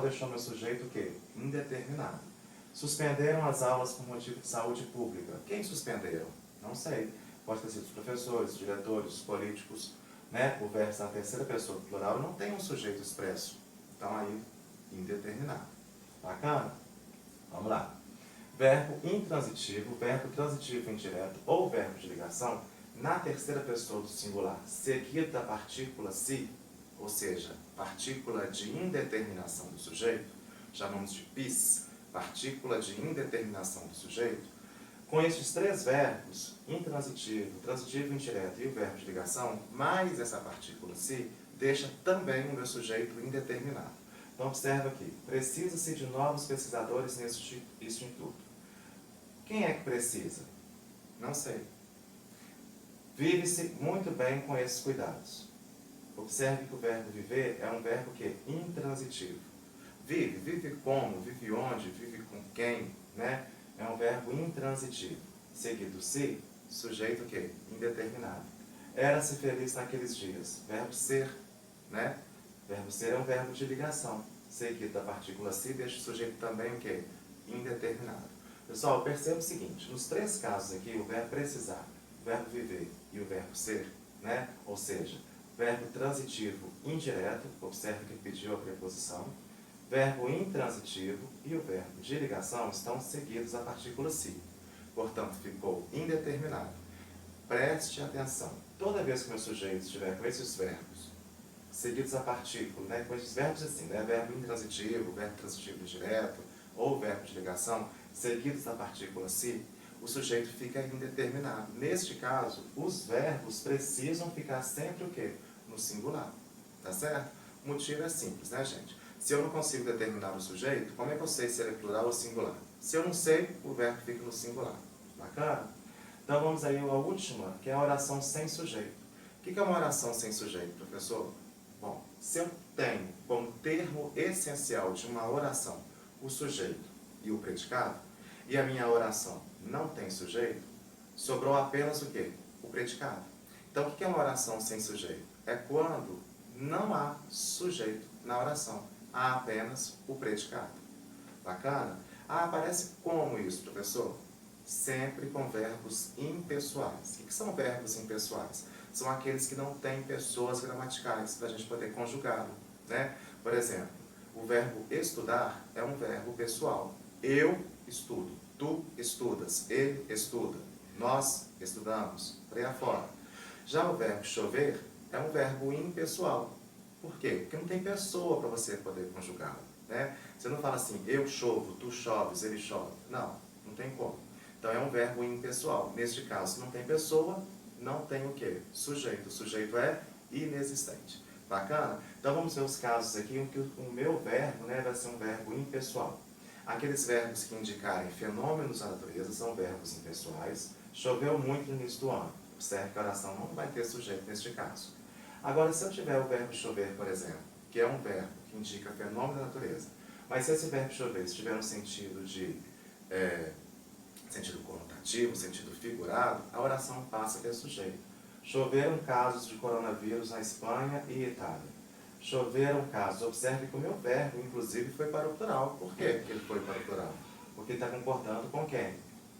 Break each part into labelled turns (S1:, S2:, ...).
S1: deixou meu sujeito o quê? Indeterminado. Suspenderam as aulas por motivo de saúde pública. Quem suspenderam? Não sei. Pode ter sido os professores, os diretores, os políticos, né? O verbo na terceira pessoa do plural não tem um sujeito expresso. Então aí, indeterminado. Bacana? Vamos lá. Verbo intransitivo, verbo transitivo indireto ou verbo de ligação na terceira pessoa do singular, seguido da partícula se, ou seja, partícula de indeterminação do sujeito, chamamos de pis, partícula de indeterminação do sujeito. Com estes três verbos, intransitivo, transitivo indireto e o verbo de ligação, mais essa partícula se, deixa também o meu sujeito indeterminado. Então observa aqui, precisa-se de novos pesquisadores neste instituto. Quem é que precisa? Não sei. Vive-se muito bem com esses cuidados. Observe que o verbo viver é um verbo que é intransitivo. Vive, vive como, vive onde, vive com quem, né? É um verbo intransitivo. Seguido se, sujeito que? Indeterminado. Era-se feliz naqueles dias. Verbo ser, né? Verbo ser é um verbo de ligação. Seguido da partícula se, deixa o sujeito também o quê? Indeterminado. Pessoal, perceba o seguinte, nos três casos aqui, o verbo precisar, o verbo viver e o verbo ser, né? Ou seja, verbo transitivo indireto, observe que ele pediu a preposição, verbo intransitivo e o verbo de ligação estão seguidos à partícula se. Portanto, ficou indeterminado. Preste atenção, toda vez que o meu sujeito estiver com esses verbos, seguidos à partícula, né? Com esses verbos assim, né? Verbo intransitivo, verbo transitivo indireto, ou verbo de ligação, seguidos da partícula se, o sujeito fica indeterminado. Neste caso, os verbos precisam ficar sempre o quê? No singular. Tá certo? O motivo é simples, né, gente? Se eu não consigo determinar o sujeito, como é que eu sei se ele é plural ou singular? Se eu não sei, o verbo fica no singular. Bacana? Então vamos aí à última, que é a oração sem sujeito. O que é uma oração sem sujeito, professor? Bom, se eu tenho como termo essencial de uma oração o sujeito e o predicado, e a minha oração não tem sujeito, sobrou apenas o quê? O predicado. Então, o que é uma oração sem sujeito? É quando não há sujeito na oração, há apenas o predicado. Bacana? Ah, aparece como isso, professor? Sempre com verbos impessoais. O que são verbos impessoais? São aqueles que não têm pessoas gramaticais para a gente poder conjugá-lo, né? Por exemplo, o verbo estudar é um verbo pessoal. Eu estudo, tu estudas, ele estuda, nós estudamos, por aí afora. Já o verbo chover é um verbo impessoal. Por quê? Porque não tem pessoa para você poder conjugá-lo, né? Você não fala assim, eu chovo, tu choves, ele chove. Não, não tem como. Então é um verbo impessoal. Neste caso, não tem pessoa, não tem o quê? Sujeito. O sujeito é inexistente. Bacana? Então vamos ver os casos aqui em que o meu verbo, né, vai ser um verbo impessoal. Aqueles verbos que indicarem fenômenos da natureza são verbos impessoais. Choveu muito no início do ano. Observe que a oração não vai ter sujeito neste caso. Agora, se eu tiver o verbo chover, por exemplo, que é um verbo que indica fenômeno da natureza, mas se esse verbo chover estiver no sentido de sentido conotativo, sentido figurado, a oração passa a ter sujeito. Choveram casos de coronavírus na Espanha e Itália. Choveram casos. Observe que o meu verbo, inclusive, foi para o plural. Por quê que ele foi para o plural? Porque ele está concordando com quem?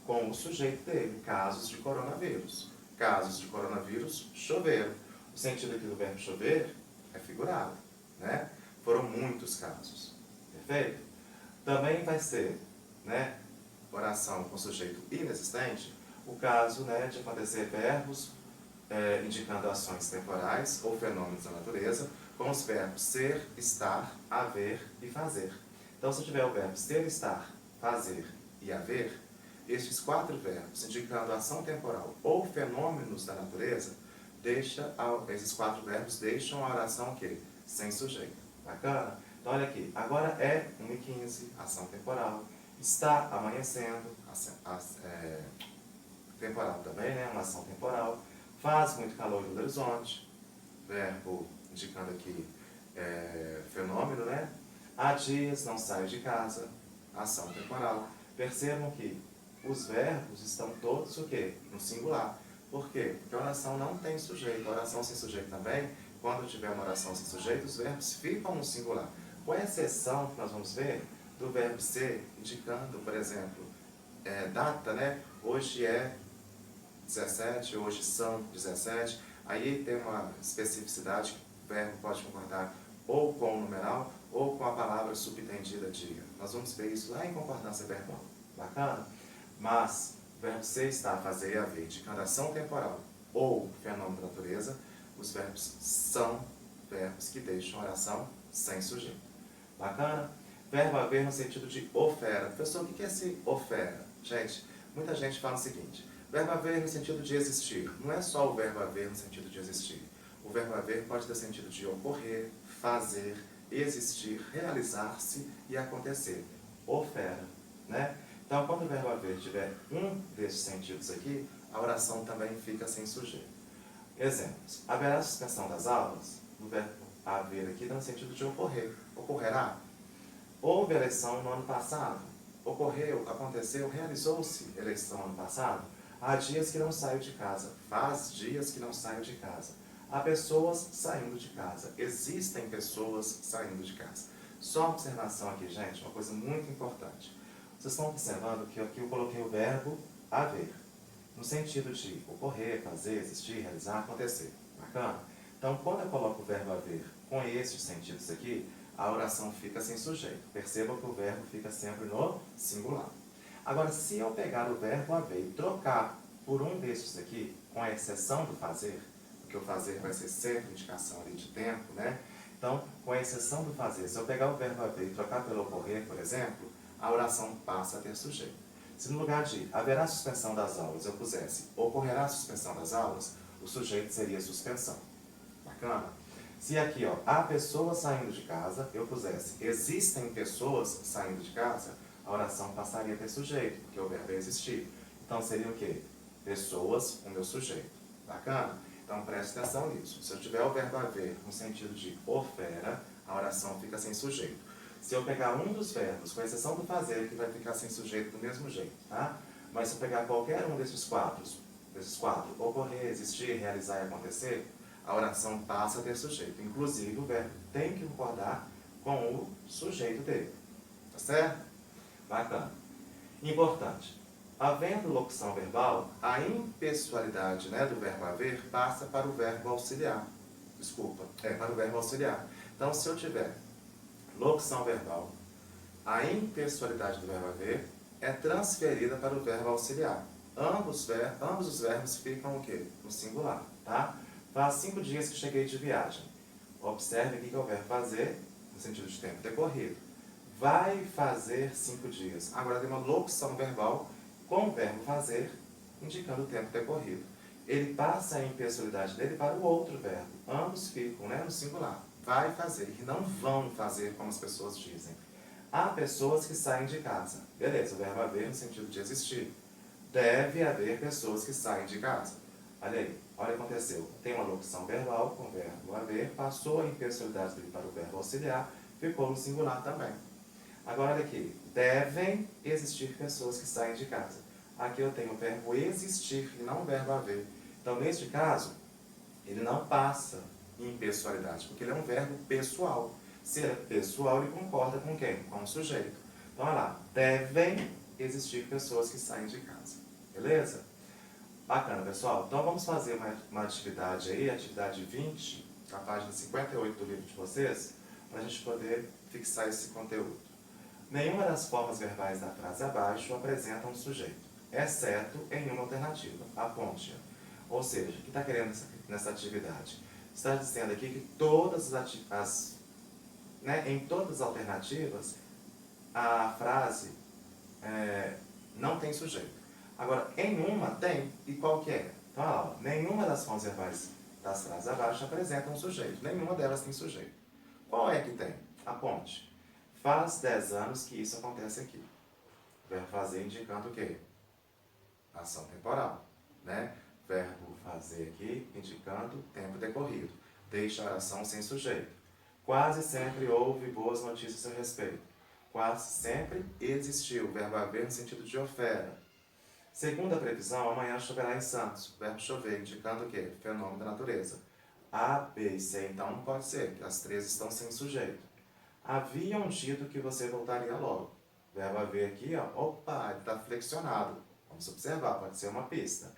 S1: Com o sujeito dele. Casos de coronavírus. Casos de coronavírus, choveram. O sentido aqui do verbo chover é figurado, né? Foram muitos casos. Perfeito? Também vai ser, né, oração com sujeito inexistente, o caso, né, de acontecer verbos indicando ações temporais ou fenômenos da natureza, com os verbos ser, estar, haver e fazer. Então, se tiver o verbo ser, estar, fazer e haver, estes quatro verbos indicando ação temporal ou fenômenos da natureza, esses quatro verbos deixam a oração o quê? Sem sujeito. Bacana? Então, olha aqui. Agora é 1h15, ação temporal. Está amanhecendo, temporal também, né? Uma ação temporal. Faz muito calor no horizonte. Verbo indicando aqui fenômeno, né? Há dias não saio de casa. Ação temporal. Percebam que os verbos estão todos o quê? No singular. Por quê? Porque a oração não tem sujeito. A oração sem sujeito também, quando tiver uma oração sem sujeito, os verbos ficam no singular. com exceção, que nós vamos ver, do verbo ser, indicando, por exemplo, data, né? Hoje é 17, hoje são 17. Aí tem uma especificidade que o verbo pode concordar ou com o numeral ou com a palavra subentendida dia. Nós vamos ver isso lá em concordância verbal. Bacana? Mas o verbo ser, estar, fazer e haver, indicando ação temporal ou fenômeno da natureza, os verbos são verbos que deixam a oração sem sujeito. Bacana? Verbo haver no sentido de ofera. Professor, o que é esse ofera? Gente, muita gente fala o seguinte: verbo haver no sentido de existir. Não é só o verbo haver no sentido de existir. O verbo haver pode ter sentido de ocorrer, fazer, existir, realizar-se e acontecer. Ofera, né? Então, quando o verbo haver tiver um desses sentidos aqui, a oração também fica sem sujeito. Exemplos. Haverá suspensão das aulas? O verbo haver aqui dá no sentido de ocorrer. Ocorrerá? Houve eleição no ano passado? Ocorreu, aconteceu, realizou-se eleição no ano passado? Há dias que não saio de casa. Faz dias que não saio de casa. Há pessoas saindo de casa. Existem pessoas saindo de casa. Só uma observação aqui, gente, uma coisa muito importante. Vocês estão observando que aqui eu coloquei o verbo haver, no sentido de ocorrer, fazer, existir, realizar, acontecer. Bacana? Então, quando eu coloco o verbo haver com esses sentidos aqui, a oração fica sem sujeito. Percebam que o verbo fica sempre no singular. Agora, se eu pegar o verbo haver e trocar por um desses aqui, com a exceção do fazer, porque o fazer vai ser sempre indicação ali de tempo, né? Então, com a exceção do fazer, se eu pegar o verbo haver e trocar pelo ocorrer, por exemplo, a oração passa a ter sujeito. Se no lugar de haverá suspensão das aulas eu pusesse ocorrerá suspensão das aulas, o sujeito seria suspensão. Bacana? Se aqui, ó, há pessoas saindo de casa, eu pusesse existem pessoas saindo de casa, a oração passaria a ter sujeito, porque o verbo é existir. Então seria o quê? Pessoas, o meu sujeito. Bacana? Então preste atenção nisso. Se eu tiver o verbo haver no sentido de ofera, a oração fica sem sujeito. Se eu pegar um dos verbos, com exceção do fazer, que vai ficar sem sujeito do mesmo jeito, tá? Mas se eu pegar qualquer um desses quatro, ocorrer, existir, realizar e acontecer, a oração passa a ter sujeito. Inclusive, o verbo tem que concordar com o sujeito dele. Tá certo? Bacana. Importante. Havendo locução verbal, a impessoalidade, né, do verbo haver passa para o verbo auxiliar. Desculpa, para o verbo auxiliar. Então, se eu tiver locução verbal, a impessoalidade do verbo haver é transferida para o verbo auxiliar. Ambos os verbos ficam o quê? No singular, tá? Faz 5 dias que cheguei de viagem. Observe aqui que é o verbo fazer, no sentido de tempo decorrido. Vai fazer 5 dias. Agora tem uma locução verbal com o verbo fazer, indicando o tempo decorrido. Ele passa a impessoalidade dele para o outro verbo. Ambos ficam, né, no singular. Vai fazer, e não vão fazer, como as pessoas dizem. Há pessoas que saem de casa. Beleza, o verbo haver no sentido de existir. Deve haver pessoas que saem de casa. Olha aí, olha o que aconteceu. Tem uma locução verbal com o verbo haver, passou a impessoalidade dele para o verbo auxiliar, ficou no singular também. Agora olha aqui, devem existir pessoas que saem de casa. Aqui eu tenho o verbo existir e não o verbo haver. Então, neste caso, ele não passa impessoalidade, porque ele é um verbo pessoal. Se ele é pessoal, ele concorda com quem? Com o sujeito. Então, olha lá, devem existir pessoas que saem de casa. Beleza? Bacana, pessoal. Então, vamos fazer uma atividade aí, atividade 20, na página 58 do livro de vocês, para a gente poder fixar esse conteúdo. Nenhuma das formas verbais da frase abaixo apresenta um sujeito, exceto em uma alternativa, aponte-a. Ou seja, o que está querendo nessa atividade? Está dizendo aqui que em todas as alternativas, a frase não tem sujeito. Agora, em uma tem, e qual que é? Então, olha lá, nenhuma das formas verbais das frases abaixo apresenta um sujeito. Nenhuma delas tem sujeito. Qual é que tem? Aponte. Faz 10 anos que isso acontece aqui. O verbo fazer indicando o quê? Ação temporal, né? Verbo fazer aqui indicando tempo decorrido. Deixa a oração sem sujeito. Quase sempre houve boas notícias a seu respeito. Quase sempre existiu. O verbo haver no sentido de ofera. Segundo a previsão, amanhã choverá em Santos. O verbo chover indicando o quê? Fenômeno da natureza. A, B e C, então, não pode ser, porque as três estão sem sujeito. haviam dito que você voltaria logo. Verbo haver aqui, ó, opa, ele está flexionado. Vamos observar, pode ser uma pista.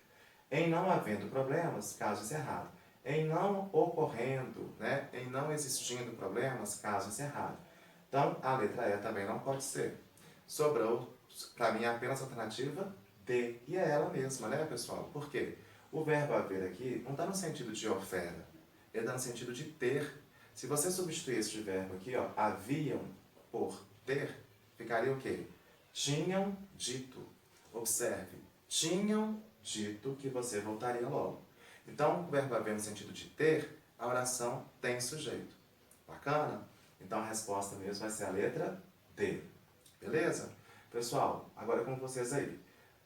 S1: Em não havendo problemas, caso encerrado. Em não ocorrendo, né? Em não existindo problemas, caso encerrado. Então, a letra E também não pode ser. Sobrou, para mim, apenas a alternativa D. E é ela mesma, né, pessoal? Por quê? O verbo haver aqui não está no sentido de ofera. Ele está no sentido de ter. Se você substituir este verbo aqui, ó, haviam por ter, ficaria o quê? Tinham dito. Observe. Tinham dito que você voltaria logo. Então, o verbo haver no sentido de ter, a oração tem sujeito. Bacana? Então, a resposta mesmo vai ser a letra D. Beleza? Pessoal, agora é com vocês aí.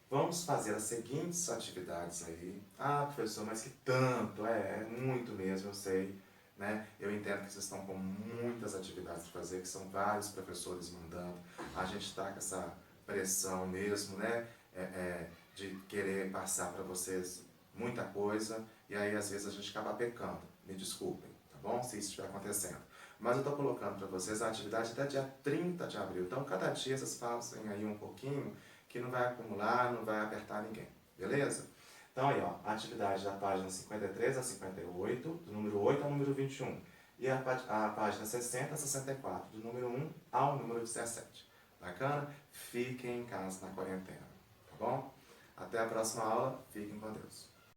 S1: Vamos fazer as seguintes atividades aí. Ah, professor, mas que tanto? É muito mesmo, eu sei. Né? Eu entendo que vocês estão com muitas atividades para fazer, que são vários professores mandando. A gente está com essa pressão mesmo, né? De querer passar para vocês muita coisa, e aí às vezes a gente acaba pecando. Me desculpem, tá bom? Se isso estiver acontecendo. Mas eu estou colocando para vocês a atividade até dia 30 de abril. Então, cada dia vocês façam aí um pouquinho, que não vai acumular, não vai apertar ninguém. Beleza? Então, aí, ó, a atividade da página 53 a 58, do número 8 ao número 21. E a página 60 a 64, do número 1 ao número 17. Bacana? Fiquem em casa na quarentena, tá bom? Até a próxima aula. Fiquem com Deus.